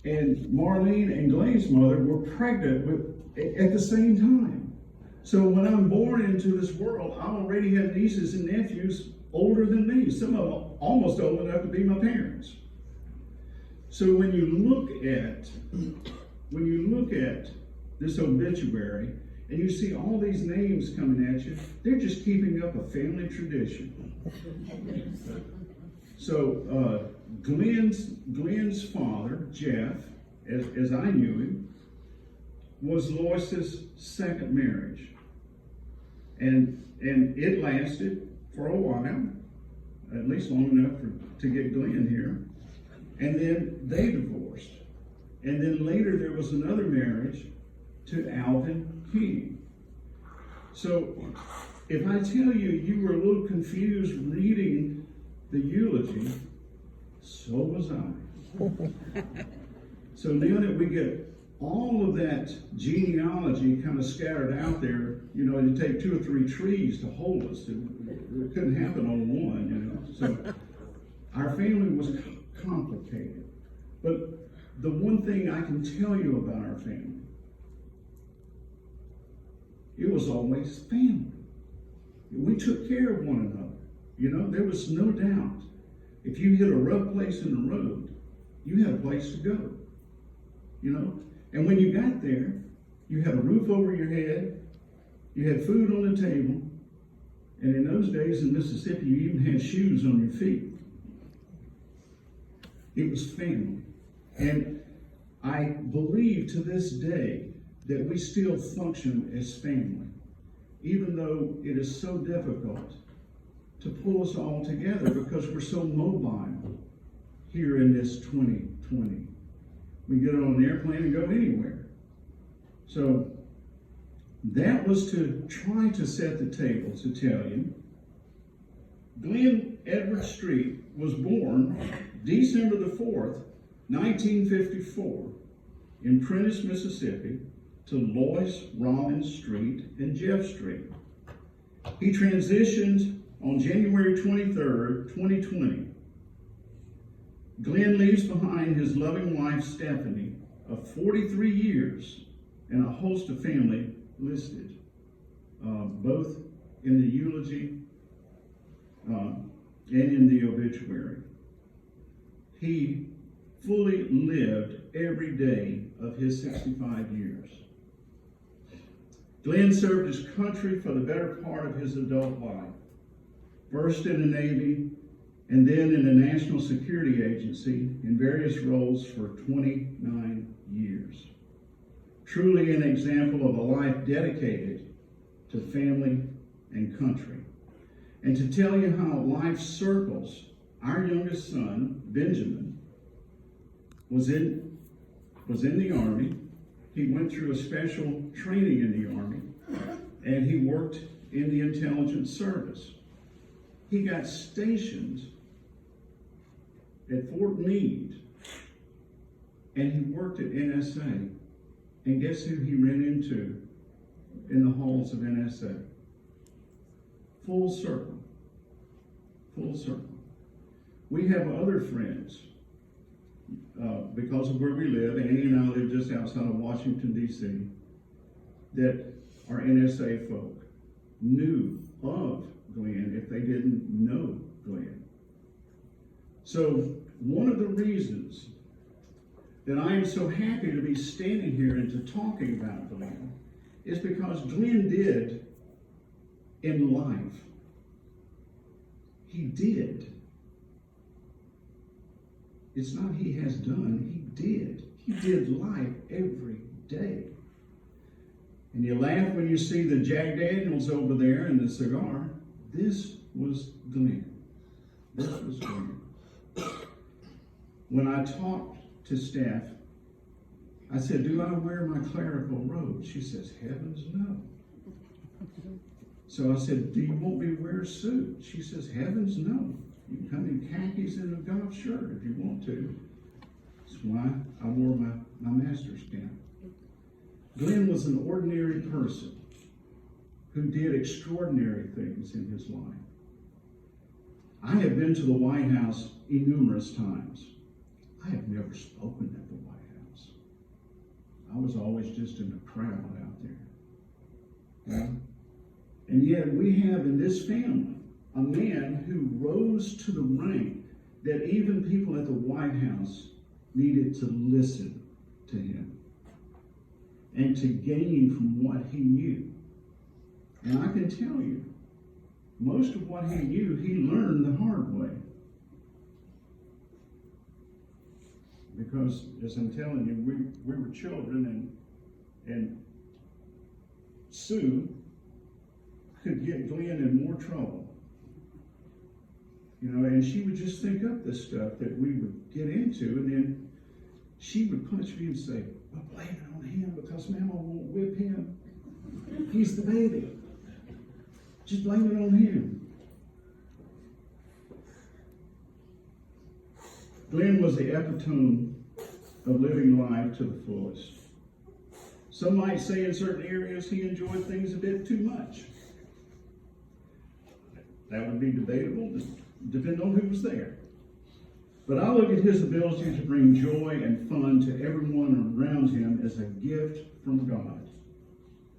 And Marlene and Glenn's mother were pregnant at the same time. So when I'm born into this world, I already have nieces and nephews older than me, some of them almost old enough to be my parents. So when you look at this obituary and you see all these names coming at you, they're just keeping up a family tradition. So Glenn's father, Jeff, as I knew him, was Lois's second marriage. And it lasted for a while, at least long enough to get Glenn here. And then they divorced. And then later there was another marriage to Alvin King. So if I tell you you were a little confused reading the eulogy, so was I. So now that we get all of that genealogy kind of scattered out there, you know, it'd take 2 or 3 trees to hold us. It couldn't happen on one, you know. So our family was complicated. But the one thing I can tell you about our family, it was always family. We took care of one another. You know, there was no doubt. If you hit a rough place in the road, you had a place to go. You know? And when you got there, you had a roof over your head, you had food on the table, and in those days in Mississippi, you even had shoes on your feet. It was family. And I believe to this day that we still function as family, even though it is so difficult to pull us all together because we're so mobile here in this 2020. We get on an airplane and go anywhere. So that was to try to set the table to tell you. Glenn Edward Street was born December the 4th, 1954 in Prentiss, Mississippi to Lois Rollins Street and Jeff Street. He transitioned on January 23rd, 2020. Glenn leaves behind his loving wife, Stephanie, of 43 years and a host of family listed, both in the eulogy and in the obituary. He fully lived every day of his 65 years. Glenn served his country for the better part of his adult life, first in the Navy and then in the National Security Agency in various roles for 29 years. Truly an example of a life dedicated to family and country. And to tell you how life circles, our youngest son, Benjamin, was in the Army. He went through a special training in the Army, and he worked in the intelligence service. He got stationed at Fort Meade, and he worked at NSA. And guess who he ran into in the halls of NSA? Full circle. Full circle. We have other friends, because of where we live. Annie and I live just outside of Washington, D.C., that are NSA folk, knew of Glenn if they didn't know Glenn. So one of the reasons that I am so happy to be standing here and to talking about Glenn is because Glenn did in life. He did. It's not he has done, he did. He did life every day. And you laugh when you see the Jack Daniels over there and the cigar. This was Glenn. This was Glenn. When I talked to staff, I said, do I wear my clerical robe? She says, heavens no. So I said, do you want me to wear a suit? She says, heavens no. You can come in khakis and a golf shirt if you want to. That's why I wore my master's cap. Glenn was an ordinary person who did extraordinary things in his life. I have been to the White House innumerous times. I have never spoken at the White just in a crowd out there. Yeah? And yet we have in this family a man who rose to the rank that even people at the White House needed to listen to him and to gain from what he knew. And I can tell you, most of what he knew, he learned the hard way. Because, as I'm telling you, we were children, and Sue could get Glenn in more trouble. You know, and she would just think up the stuff that we would get into, and then she would punch me and say, well, blame it on him because Mama won't whip him. He's the baby. Just blame it on him. Glenn was the epitome of living life to the fullest. Some might say in certain areas he enjoyed things a bit too much. That would be debatable, depending on who was there. But I look at his ability to bring joy and fun to everyone around him as a gift from God.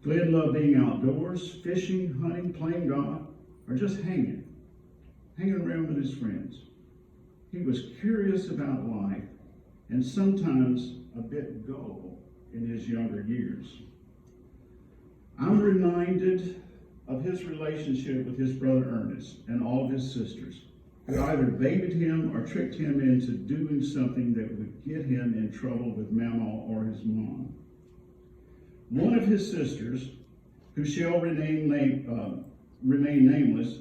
Glenn loved being outdoors, fishing, hunting, playing golf, or just hanging around with his friends. He was curious about life and sometimes a bit gullible in his younger years. I'm reminded of his relationship with his brother Ernest and all of his sisters, who either babied him or tricked him into doing something that would get him in trouble with Mama or his mom. One of his sisters, who shall remain nameless,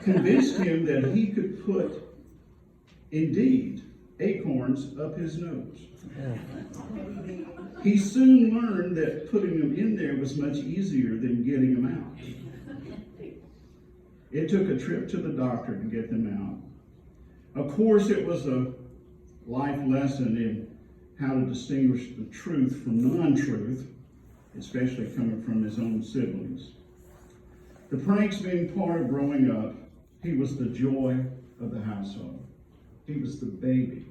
convinced him that he could put, indeed, acorns up his nose. He soon learned that putting them in there was much easier than getting them out. It took a trip to the doctor to get them out. Of course, it was a life lesson in how to distinguish the truth from non-truth, especially coming from his own siblings. The pranks being part of growing up, he was the joy of the household. He was the baby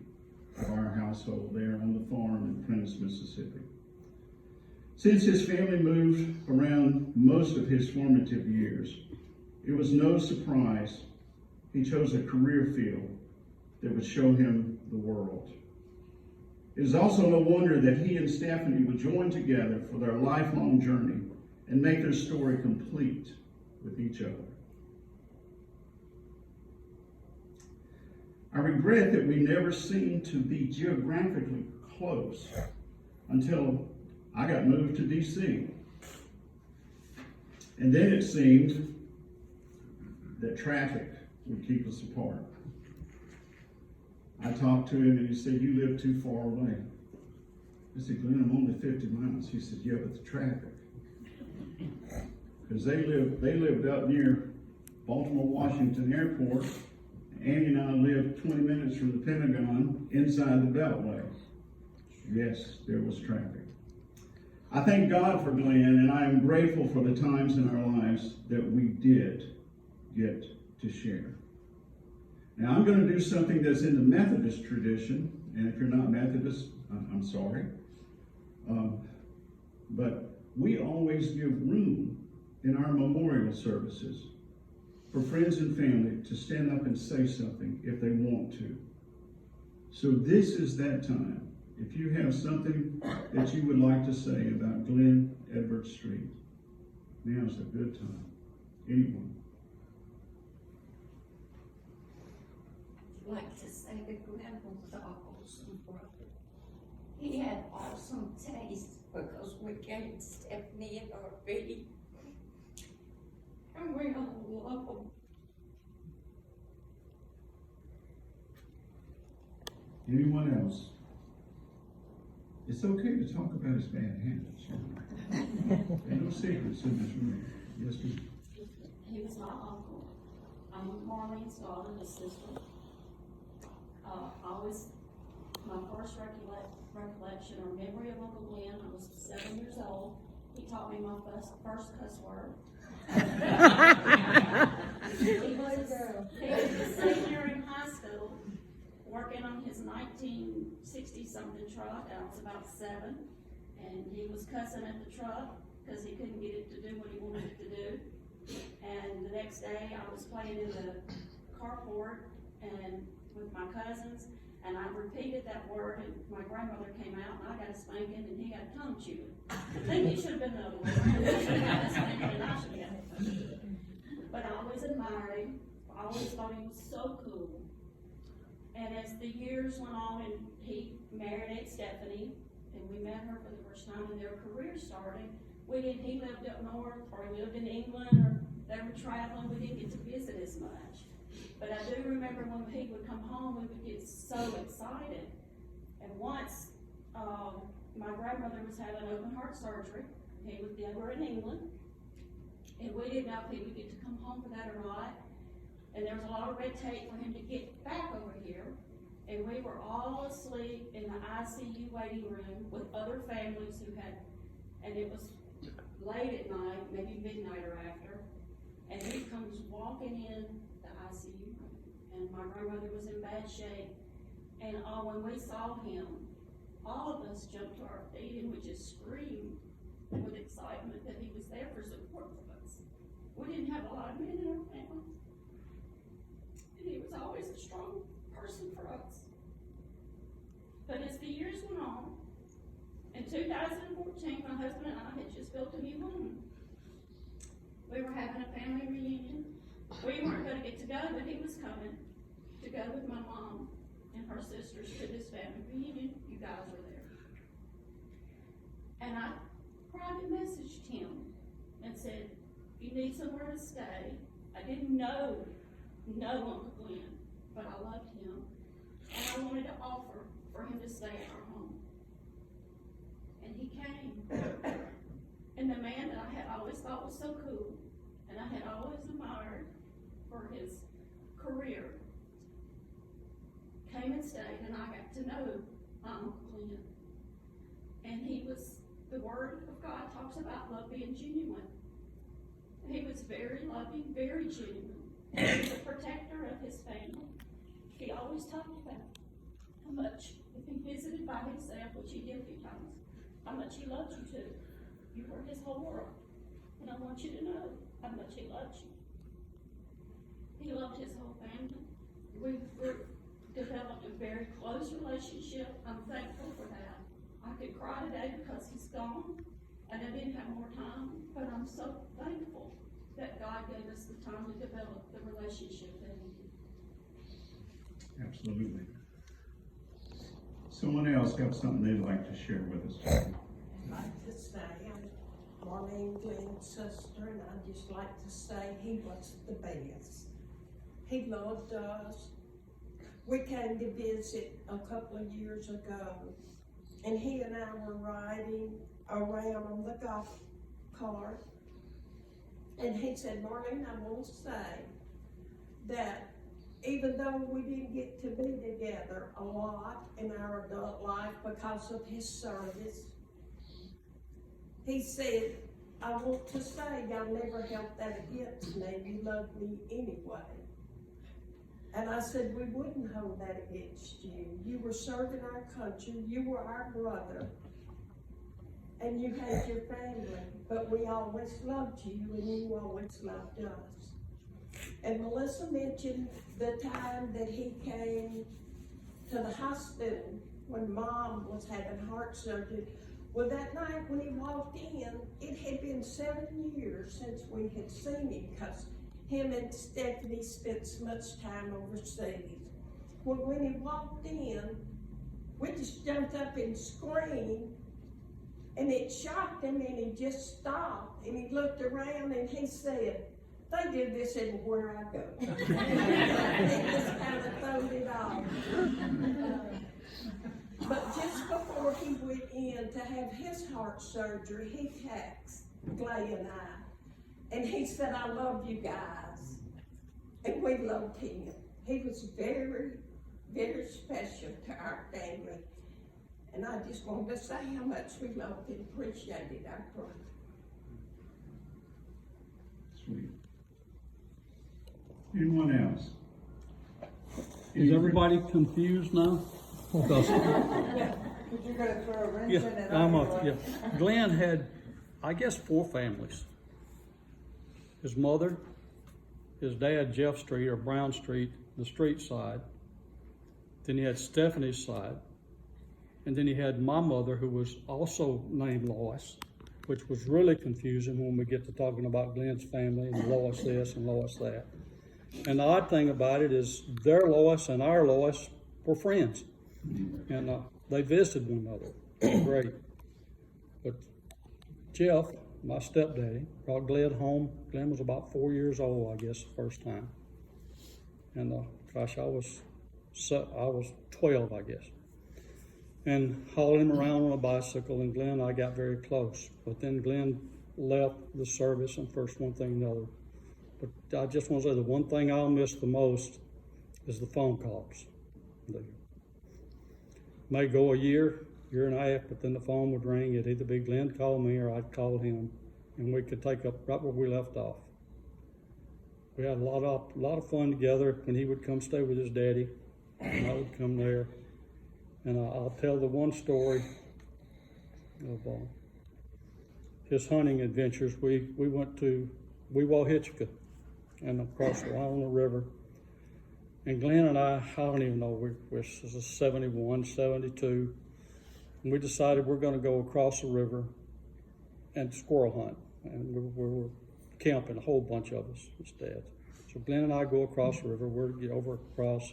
of our household there on the farm in Prentice, Mississippi. Since his family moved around most of his formative years, it was no surprise he chose a career field that would show him the world. It is also no wonder that he and Stephanie would join together for their lifelong journey and make their story complete with each other. I regret that we never seemed to be geographically close until I got moved to D.C. And then it seemed that traffic would keep us apart. I talked to him and he said, "You live too far away." I said, "Glenn, I'm only 50 miles. He said, "Yeah, but the traffic." Because they lived up near Baltimore Washington Airport. Annie and I lived 20 minutes from the Pentagon inside the Beltway. Yes, there was traffic. I thank God for Glenn, and I am grateful for the times in our lives that we did get to share. Now, I'm going to do something that's in the Methodist tradition, and if you're not Methodist, I'm sorry. But we always give room in our memorial services for friends and family to stand up and say something if they want to. So this is that time. If you have something that you would like to say about Glenn Edwards Street, now's a good time. Anyone? I'd like to say that Glenn was an awesome brother. He had awesome taste because we gave Stephanie and our baby. And we all love him. Anyone else? It's okay to talk about his bad habits. There's no secrets in this room. Yes, ma'am. He was my uncle. I'm Marlene's daughter, his sister. My first recollection or memory of Uncle Glenn, I was 7 years old. He taught me my first cuss word. He was a senior in high school working on his 1960-something truck, I was about 7, and he was cussing at the truck because he couldn't get it to do what he wanted it to do. And the next day, I was playing in the carport and with my cousins, and I repeated that word, and my grandmother came out, and I got a spanking, and he got a tongue chewing. I think it should have been the other way around. He should have got a spanking, and I should have got a tongue chewing. But I always admired him. I always thought he was so cool. And as the years went on, and he married Aunt Stephanie, and we met her for the first time, and their career started, he lived up north, or he lived in England, or they were traveling, we didn't get to visit as much. But I do remember when he would come home, we would get so excited. And once, my grandmother was having open heart surgery. They were in England, and we didn't know if he would get to come home for that or not. And there was a lot of red tape for him to get back over here. And we were all asleep in the ICU waiting room with other families who had, and it was late at night, maybe midnight or after. And he comes walking in the ICU room, and my grandmother was in bad shape. And when we saw him, all of us jumped to our feet and we just screamed with excitement that he was there for support of us. We didn't have a lot of men in our family, and he was always a strong person for us. But as the years went on, in 2014, my husband and I had just built a new home. We were having a family reunion. We weren't going to get to go, but he was coming to go with my mom and her sisters to this family reunion. You guys were there. And I private messaged him and said, "You need somewhere to stay." I didn't know Uncle Glenn, but I loved him. And I wanted to offer for him to stay at our home. And he came. And the man that I had always thought was so cool, and I had always admired for his career, came and stayed, and I got to know Uncle Glenn. And the Word of God talks about love being genuine. He was very loving, very genuine. He was a protector of his family. He always talked about how much, if he visited by himself, which he did a few times, how much he loved you too. You were his whole world. And I want you to know how much he loves you. He loved his whole family. We've developed a very close relationship. I'm thankful for that. I could cry today because he's gone, and I didn't have more time, but I'm so thankful that God gave us the time to develop the relationship that we did. Absolutely. Someone else got something they'd like to share with us? I'd like to say, I'm Marlene Glenn's sister, and I'd just like to say he was the best. He loved us. We came to visit a couple of years ago, and he and I were riding around on the golf cart, and he said, "Marlene, I want to say that even though we didn't get to be together a lot in our adult life because of his service," he said, "I want to say y'all never held that against me. You loved me anyway." And I said, "We wouldn't hold that against you. You were serving our country. You were our brother. And you had your family. But we always loved you, and you always loved us." And Melissa mentioned the time that he came to the hospital when Mom was having heart surgery. Well, that night when he walked in, it had been 7 years since we had seen him, because him and Stephanie spent so much time overseas. Well, when he walked in, we just jumped up and screamed, and it shocked him, and he just stopped, and he looked around, and he said, "They do this everywhere I go." He just kind of throwed it off. But just before he went in to have his heart surgery, he texted Glay and I, and he said, "I love you guys." And we loved him. He was very, very special to our family. And I just wanted to say how much we loved and appreciated our brother. Sweet. Anyone else? Is everybody confused now? Because, You're gonna throw a wrench in it. yeah. Glynn had, I guess, 4 families. His mother, his dad, Jeff Street or Brown Street, the street side. Then he had Stephanie's side. And then he had my mother, who was also named Lois, which was really confusing when we get to talking about Glynn's family and Lois this and Lois that. And the odd thing about it is their Lois and our Lois were friends. And they visited one another. Great. But Jeff, my stepdaddy, brought Glenn home. Glenn was about 4 years old, I guess, the first time. And gosh, I was 12, I guess. And hauled him around on a bicycle, and Glenn and I got very close. But then Glenn left the service, and first one thing another. But I just want to say the one thing I'll miss the most is the phone calls. They may go a year and a half, but then the phone would ring. It'd either be Glenn call me or I'd call him, and we could take up right where we left off. We had a lot of fun together when he would come stay with his daddy, and I would come there. And I'll tell the one story of his hunting adventures. We went to Weewahitchka and across the Wyoming River. And Glenn and I don't even know, this is 71, 72. And we decided we're going to go across the river and squirrel hunt. And we were camping, a whole bunch of us instead. So Glenn and I go across the river, we're to get over across.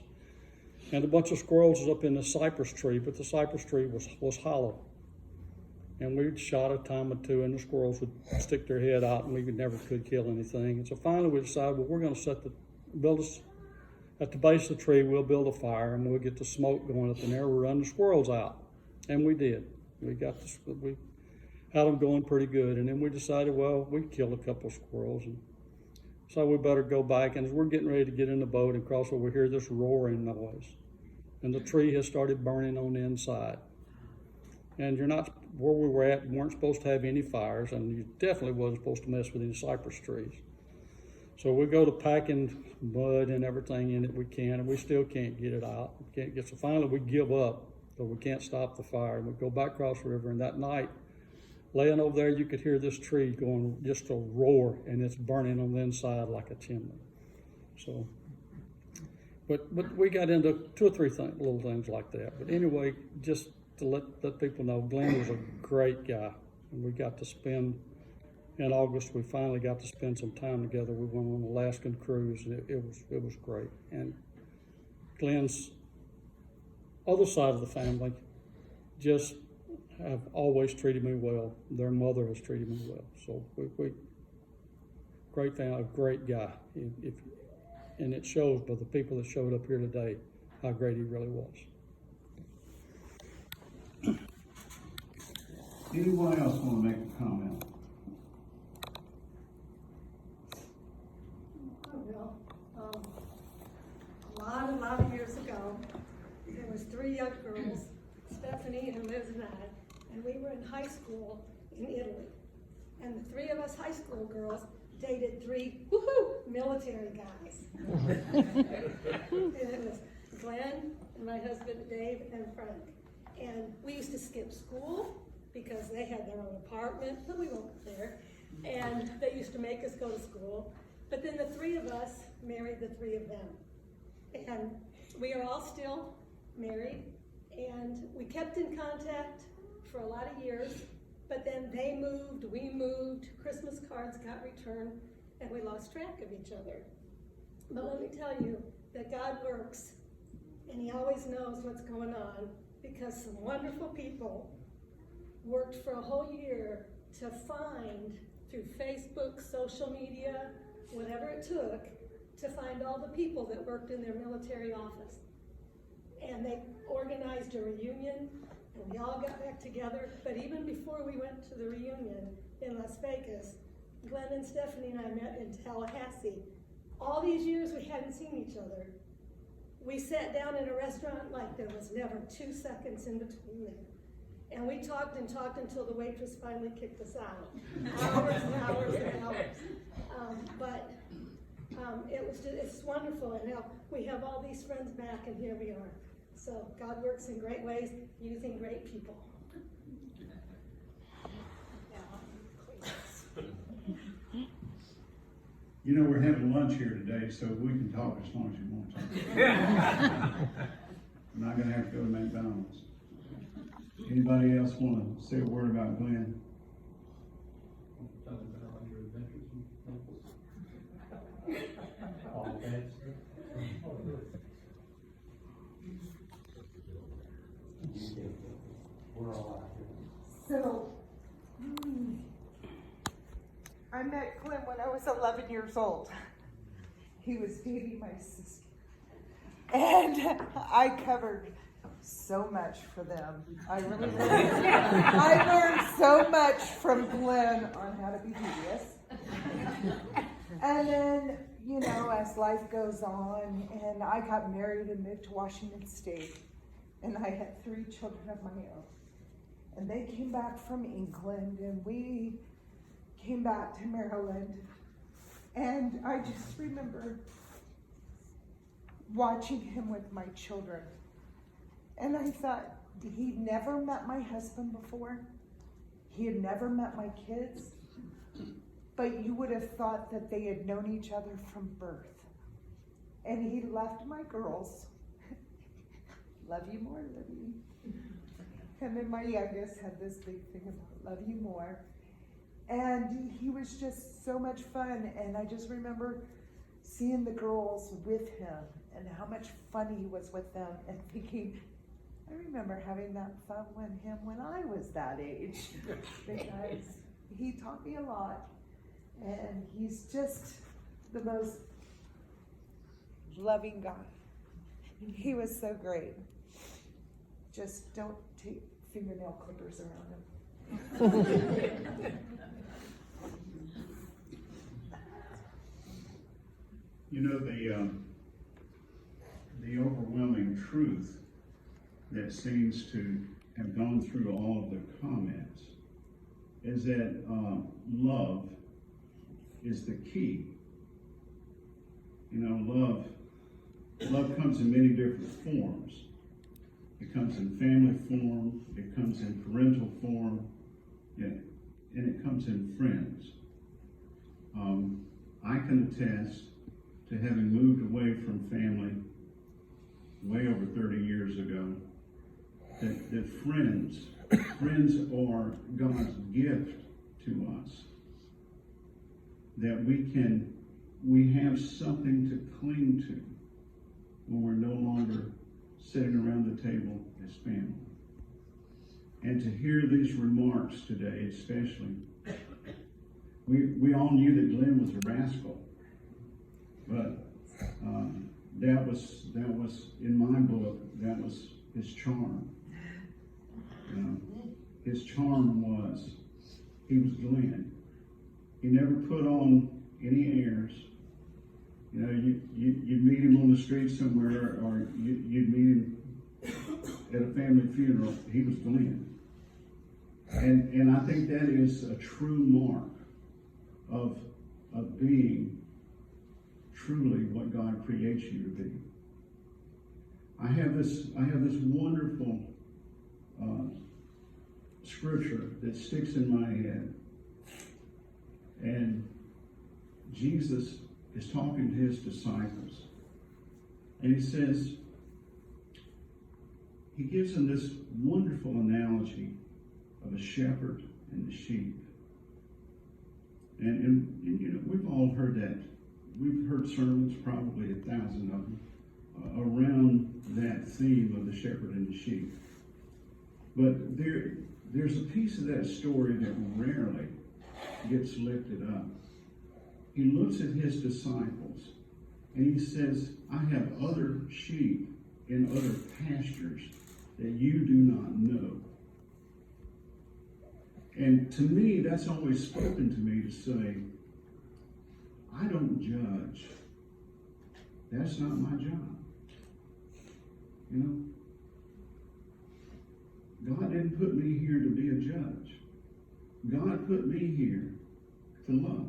And a bunch of squirrels was up in the cypress tree, but the cypress tree was hollow. And we'd shot a time or two, and the squirrels would stick their head out, and we never could kill anything. And so finally we decided, well, we're going to at the base of the tree, we'll build a fire, and we'll get the smoke going up in there. We'll run the squirrels out. And we did. We had them going pretty good. And then we decided, well, we'd kill a couple of squirrels. And so we better go back. And as we're getting ready to get in the boat and cross over, we hear this roaring noise. And the tree has started burning on the inside. And where we were at, you weren't supposed to have any fires, and you definitely wasn't supposed to mess with any cypress trees. So we go to packing mud and everything in it we can, and we still can't get it out. So finally we give up, but we can't stop the fire. And we go back across the river, and that night, laying over there, you could hear this tree going just a roar, and it's burning on the inside like a chimney. So, but we got into 2 or 3 little things like that. But anyway, just to let people know, Glynn was a great guy, and we got to spend, in August, we finally got to spend some time together. We went on an Alaskan cruise, and it was great. And Glynn's other side of the family just have always treated me well. Their mother has treated me well. So we great family, a great guy. And it shows by the people that showed up here today how great he really was. Anyone else want to make a comment? A lot of years ago, there was 3 young girls, Stephanie and Liz and I, and we were in high school in Italy. And the 3 of us high school girls dated 3 military guys. And it was Glenn and my husband Dave and Frank. And we used to skip school because they had their own apartment, but we won't there. And they used to make us go to school. But then the 3 of us married the 3 of them. And we are all still married, and we kept in contact for a lot of years, but then they moved, we moved, Christmas cards got returned, and we lost track of each other. But let me tell you that God works, and He always knows what's going on, because some wonderful people worked for a whole year to find, through Facebook, social media, whatever it took, to find all the people that worked in their military office. And they organized a reunion, and we all got back together. But even before we went to the reunion in Las Vegas, Glenn and Stephanie and I met in Tallahassee. All these years we hadn't seen each other. We sat down in a restaurant like there was never 2 seconds in between there. And we talked and talked until the waitress finally kicked us out. Hours and hours and hours. But It's wonderful, and now we have all these friends back, and here we are. So God works in great ways, using great people. You know, we're having lunch here today, so we can talk as long as you want to. I'm not gonna have to go to McDonald's. Anybody else want to say a word about Glenn? Tell me about your adventures in Naples. All bad stuff. We're all out here. So, I met Glenn when I was 11 years old. He was dating my sister. And I covered so much for them. I really did. I learned so much from Glenn on how to be devious. And then, you know, as life goes on, and I got married and moved to Washington State, and I had 3 children of my own. And they came back from England, and we came back to Maryland. And I just remember watching him with my children. And I thought, he'd never met my husband before. He had never met my kids. But you would have thought that they had known each other from birth. And he left my girls. Love you more, Libby. And then my youngest had this big thing about love you more. And he was just so much fun. And I just remember seeing the girls with him and how much fun he was with them, and thinking, I remember having that fun with him when I was that age. Because he taught me a lot. And he's just the most loving guy. He was so great. Just don't take fingernail clippers around him. You know, the overwhelming truth that seems to have gone through all of the comments is that love is the key. You know, love comes in many different forms. It comes in family form, it comes in parental form, yeah, and it comes in friends. I can attest to having moved away from family way over 30 years ago, that friends are God's gift to us. That we have something to cling to when we're no longer sitting around the table as family. And to hear these remarks today, especially, we all knew that Glenn was a rascal, but that was in my book, that was his charm. His charm was, he was Glenn. He never put on any airs. You know, you'd meet him on the street somewhere, or you'd meet him at a family funeral. He was Glenn. And I think that is a true mark of being truly what God creates you to be. I have this wonderful scripture that sticks in my head. And Jesus is talking to his disciples. And he says, he gives them this wonderful analogy of a shepherd and the sheep. And you know, we've all heard that. We've heard sermons, probably 1,000 of them, around that theme of the shepherd and the sheep. But there's a piece of that story that rarely gets lifted up. He looks at his disciples and he says, I have other sheep in other pastures that you do not know. And to me, that's always spoken to me to say, I don't judge. That's not my job. You know? God didn't put me here to be a judge. God put me here to love.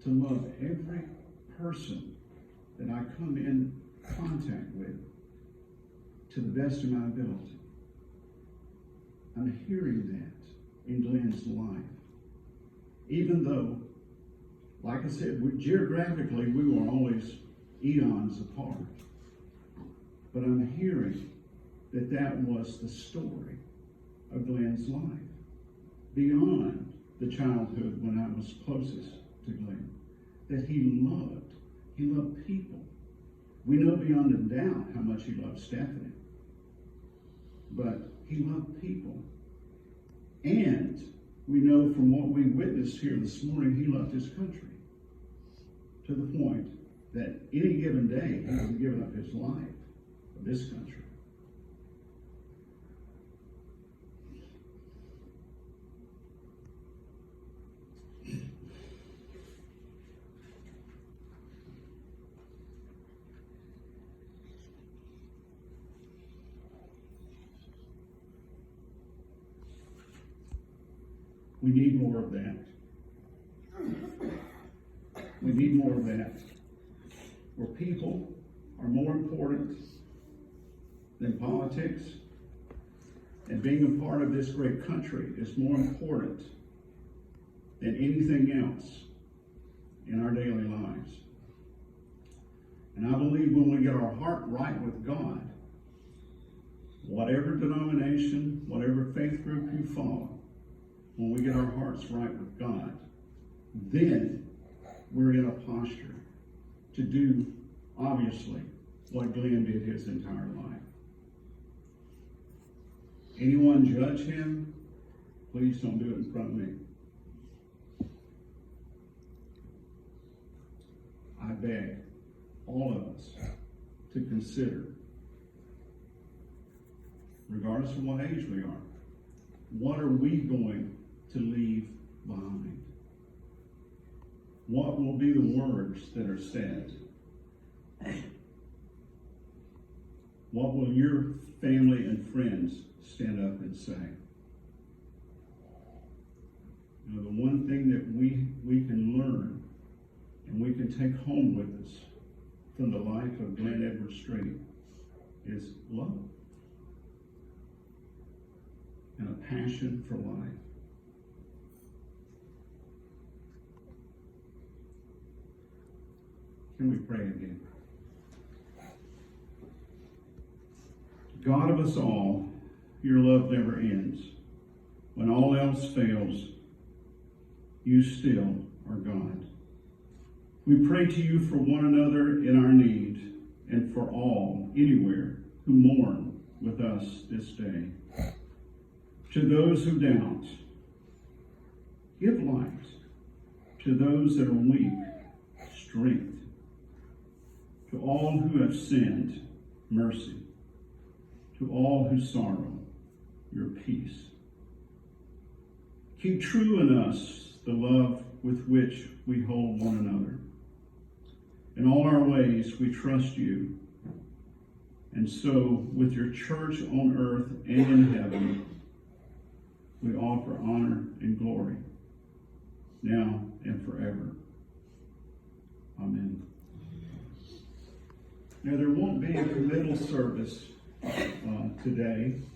To to love every person that I come in contact with to the best of my ability. I'm hearing that in Glenn's life. Even though, like I said, geographically we were always eons apart. But I'm hearing that that was the story of Glenn's life. Beyond the childhood when I was closest to Glenn. That he loved people. We know beyond a doubt how much he loved Stephanie. But he loved people. And we know from what we witnessed here this morning, he loved his country. To the point that any given day, he would have given up his life for this country. We need more of that. We need more of that. Where people are more important than politics, and being a part of this great country is more important than anything else in our daily lives. And I believe when we get our heart right with God, whatever denomination, whatever faith group you follow, when we get our hearts right with God, then we're in a posture to do, obviously, what Glenn did his entire life. Anyone judge him, please don't do it in front of me. I beg all of us to consider, regardless of what age we are, what are we going to leave behind? What will be the words that are said? What will your family and friends stand up and say? You know, the one thing that we can learn and we can take home with us from the life of Glenn Edward Strait is love and a passion for life. Can we pray again? God of us all, your love never ends. When all else fails, you still are God. We pray to you for one another in our need and for all, anywhere, who mourn with us this day. To those who doubt, give light. To those that are weak, strength. To all who have sinned, mercy. To all who sorrow, your peace. Keep true in us the love with which we hold one another. In all our ways we trust you. And so with your church on earth and in heaven, we offer honor and glory, now and forever. Amen. Now there won't be a committal service today.